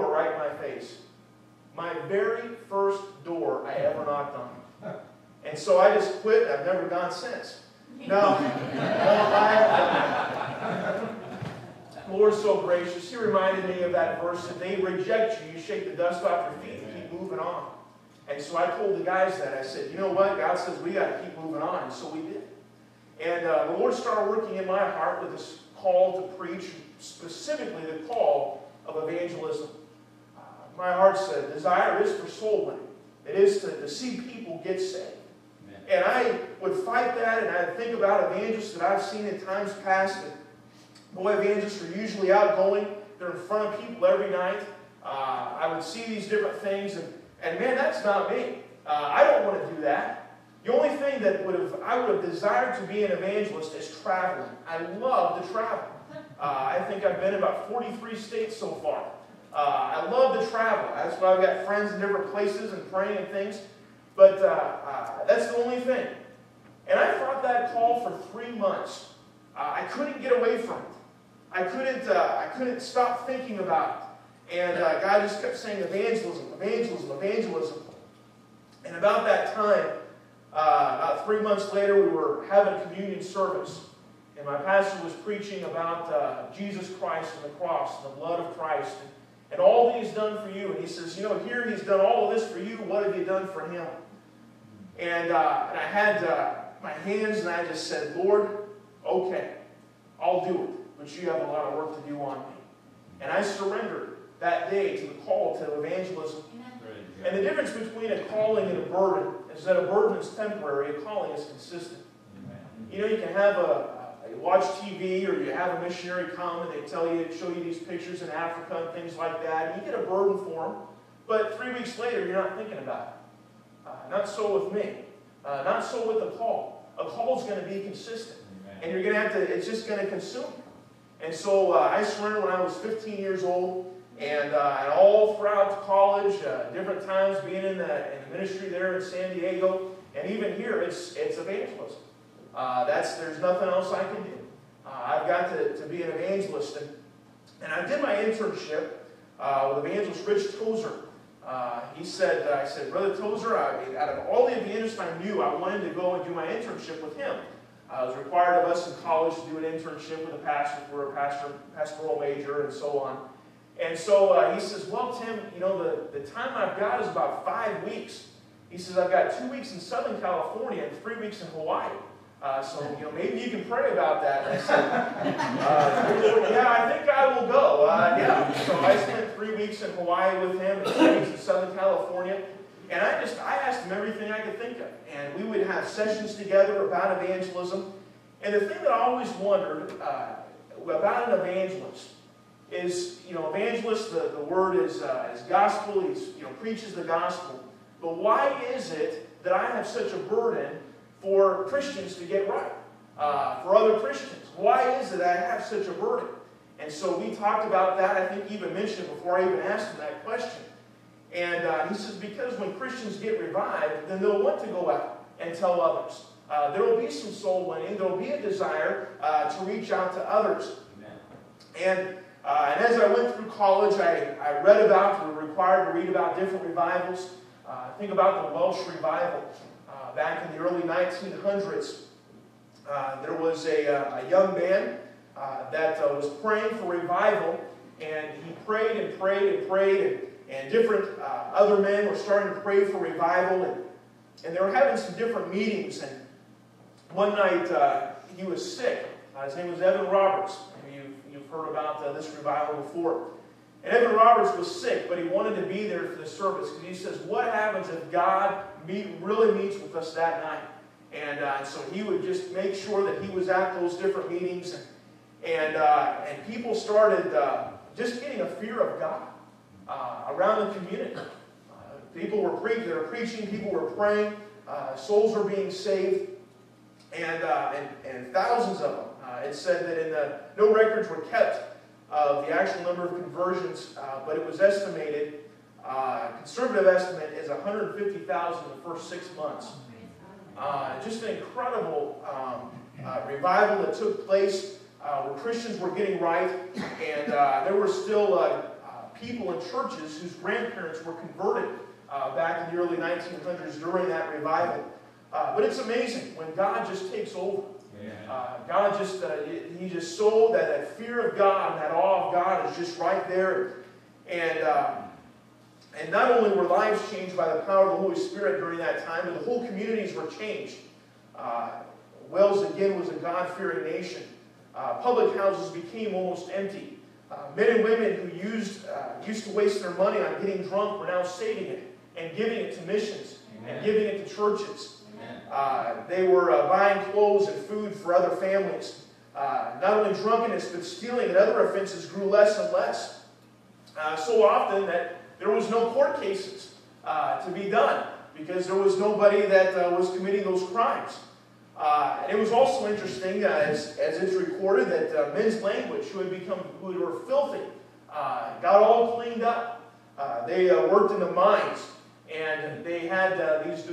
door right in my face. My very first door I ever knocked on. And so I just quit. I've never gone since. No, the Lord's so gracious. He reminded me of that verse. If they reject you, you shake the dust off your feet and keep moving on. And so I told the guys that. I said, you know what? God says we got to keep moving on. And so we did. And the Lord started working in my heart with this call to preach, specifically the call of evangelism. My heart said, desire is for soul winning. It is to see people get saved. Amen. And I would fight that, and I'd think about evangelists that I've seen in times past. And boy, evangelists are usually outgoing. They're in front of people every night. I would see these different things, and man, that's not me. I don't want to do that. The only thing that I would have desired to be an evangelist is traveling. I love to travel. I think I've been in about 43 states so far. I love to travel. That's why I've got friends in different places and praying and things. But that's the only thing. And I fought that call for 3 months. I couldn't get away from it. I couldn't stop thinking about it. And God just kept saying evangelism, evangelism, evangelism. And about that time, about 3 months later, we were having a communion service. And my pastor was preaching about Jesus Christ and the cross and the blood of Christ and all that He's done for you. And he says, you know, here He's done all of this for you. What have you done for Him? And I had my hands and I just said, Lord, okay, I'll do it. But you have a lot of work to do on me. And I surrendered that day to the call to evangelism. And the difference between a calling and a burden is that a burden is temporary, a calling is consistent. You know, you can have you watch TV or you have a missionary come and they show you these pictures in Africa and things like that, and you get a burden for them, but 3 weeks later you're not thinking about it. Not so with me. Not so with a call. A call is going to be consistent. And you're going to have to, it's just going to consume you. And so I surrendered when I was 15 years old. And all throughout college, different times being in the ministry there in San Diego, and even here, it's evangelism. There's nothing else I can do. I've got to be an evangelist. And I did my internship with Evangelist Rich Tozer. He said, I said, Brother Tozer, out of all the evangelists I knew, I wanted to go and do my internship with him. It was required of us in college to do an internship with a pastor for a pastoral major and so on. And so he says, well, Tim, you know, the time I've got is about 5 weeks. He says, I've got 2 weeks in Southern California and 3 weeks in Hawaii. So, you know, maybe you can pray about that. And I said, yeah, I think I will go. Yeah. So I spent 3 weeks in Hawaii with him and 3 weeks in Southern California. And I asked him everything I could think of. And we would have sessions together about evangelism. And the thing that I always wondered about an evangelist is, you know, evangelist, the word is gospel. He's, you know, preaches the gospel. But why is it that I have such a burden for Christians to get right? For other Christians? Why is it that I have such a burden? And so we talked about that. I think he even mentioned it before I even asked him that question. And he says, because when Christians get revived, then they'll want to go out and tell others. There will be some soul winning. There will be a desire to reach out to others. Amen. And as I went through college, I read about, we were required to read about different revivals. Think about the Welsh revival. Back in the early 1900s, there was a young man that was praying for revival, and he prayed and prayed and prayed, and different other men were starting to pray for revival, and they were having some different meetings. And one night he was sick. His name was Evan Roberts. You've heard about this revival before. And Evan Roberts was sick, but he wanted to be there for the service because he says, what happens if God really meets with us that night? And so he would just make sure that he was at those different meetings. And people started just getting a fear of God around the community. People were preaching, people were praying, souls were being saved, and thousands of them. It said that no records were kept of the actual number of conversions, but it was estimated, conservative estimate is 150,000 in the first 6 months. Just an incredible revival that took place where Christians were getting right, and there were still people in churches whose grandparents were converted back in the early 1900s during that revival. But it's amazing when God just takes over. God just, he just so that fear of God and that awe of God is just right there. And not only were lives changed by the power of the Holy Spirit during that time, but the whole communities were changed. Wales, again, was a God-fearing nation. Public houses became almost empty. Men and women who used to waste their money on getting drunk were now saving it and giving it to missions and giving it to churches. They were buying clothes and food for other families. Not only drunkenness, but stealing and other offenses grew less and less. So often that there was no court cases to be done because there was nobody that was committing those crimes. And it was also interesting, as it's recorded, that men's language, who were filthy, got all cleaned up. They worked in the mines, and they had these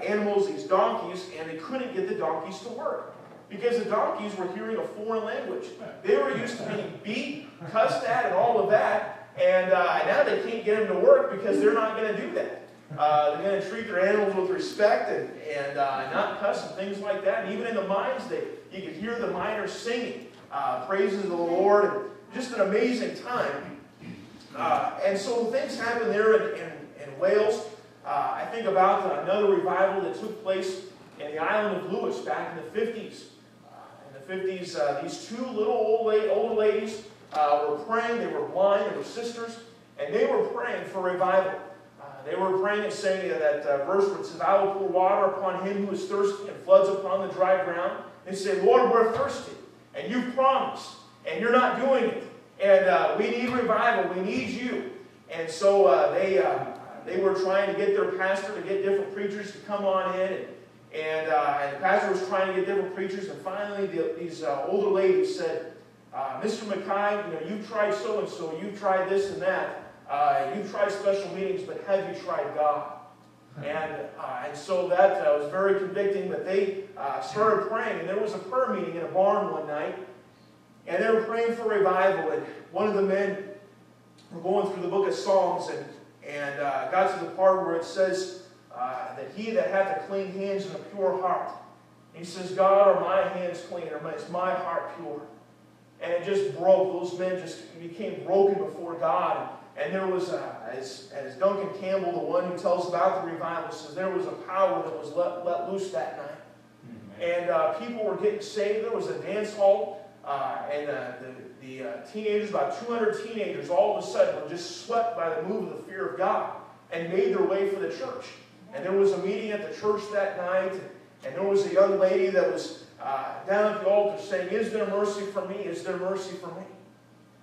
animals, these donkeys, and they couldn't get the donkeys to work because the donkeys were hearing a foreign language. They were used to being beat, cussed at, and all of that, and now they can't get them to work because they're not going to do that. They're going to treat their animals with respect and not cuss and things like that. And even in the mines, you could hear the miners singing praises of the Lord. And just an amazing time. And so things happened there in Wales. I think about another revival that took place in the island of Lewis back in the 50s. In the 50s, these two little older ladies were praying. They were blind. They were sisters. And they were praying for revival. They were praying and saying that verse where it says, I will pour water upon him who is thirsty and floods upon the dry ground. They say, Lord, we're thirsty. And you've promised. And you're not doing it. And we need revival. We need you. And so they were trying to get their pastor to get different preachers to come on in. And the pastor was trying to get different preachers. And finally, these older ladies said, Mr. Mackay, you've tried so-and-so. You've tried this and that. You've tried special meetings, but have you tried God? And so that was very convicting. But they started praying. And there was a prayer meeting in a barn one night. And they were praying for revival. And one of the men were going through the book of Psalms and got to the part where it says that he that hath a clean hands and a pure heart. He says, God, are my hands clean, or is my heart pure? And it just broke. Those men just became broken before God. And there was, as Duncan Campbell, the one who tells about the revival, says there was a power that was let loose that night. And people were getting saved. There was a dance hall, and the teenagers, about 200 teenagers, all of a sudden were just swept by the move of the fear of God and made their way for the church. And there was a meeting at the church that night, and there was a young lady that was down at the altar saying, is there mercy for me? Is there mercy for me?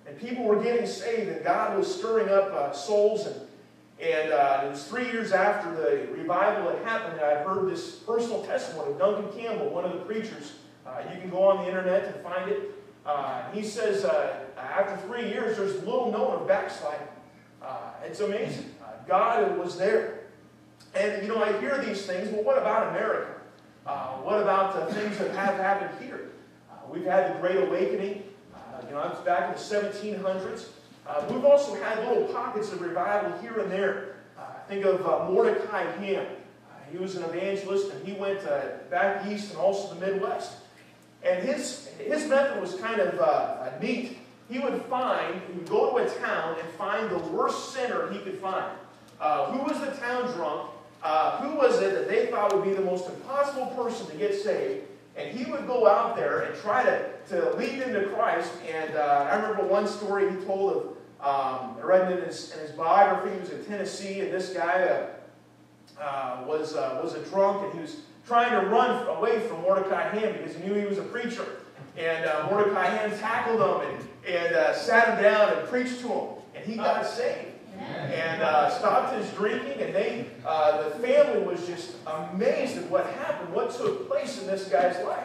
And people were getting saved, and God was stirring up souls. And it was 3 years after the revival had happened that I heard this personal testimony of Duncan Campbell, one of the preachers. You can go on the internet and find it. He says, after 3 years, there's little known of backsliding. It's amazing. God was there. And, I hear these things, but what about America? What about things that have happened here? We've had the Great Awakening. It's back in the 1700s. We've also had little pockets of revival here and there. Think of Mordecai Ham. He was an evangelist, and he went back east and also the Midwest. And his method was kind of neat. He would go to a town and find the worst sinner he could find. Who was the town drunk? Who was it that they thought would be the most impossible person to get saved? And he would go out there and try to lead them to Christ. And I remember one story he told of, I read in his biography. He was in Tennessee, and this guy was a drunk, and he was trying to run away from Mordecai Ham because he knew he was a preacher. And Mordecai Ham tackled him and sat him down and preached to him. And he got saved. And stopped his drinking, and the family was just amazed at what happened, what took place in this guy's life.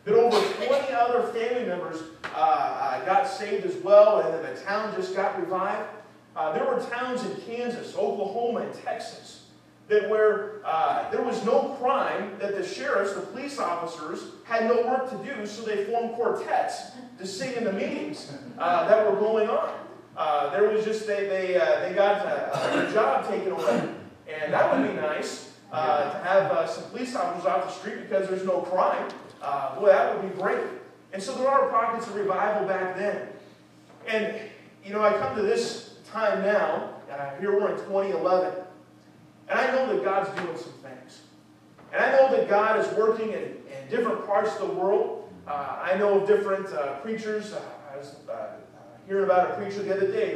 That over 20 other family members got saved as well, and then the town just got revived. There were towns in Kansas, Oklahoma, and Texas that where there was no crime, that the sheriffs, the police officers, had no work to do, so they formed quartets to sing in the meetings that were going on. there was just, they got a job taken away. And that would be nice, to have some police officers off the street because there's no crime. Boy, that would be great. And so there are pockets of revival back then. And, you know, I come to this time now, here we're in 2011, and I know that God's doing some things. And I know that God is working in different parts of the world. I know of different preachers. I was hearing about a preacher the other day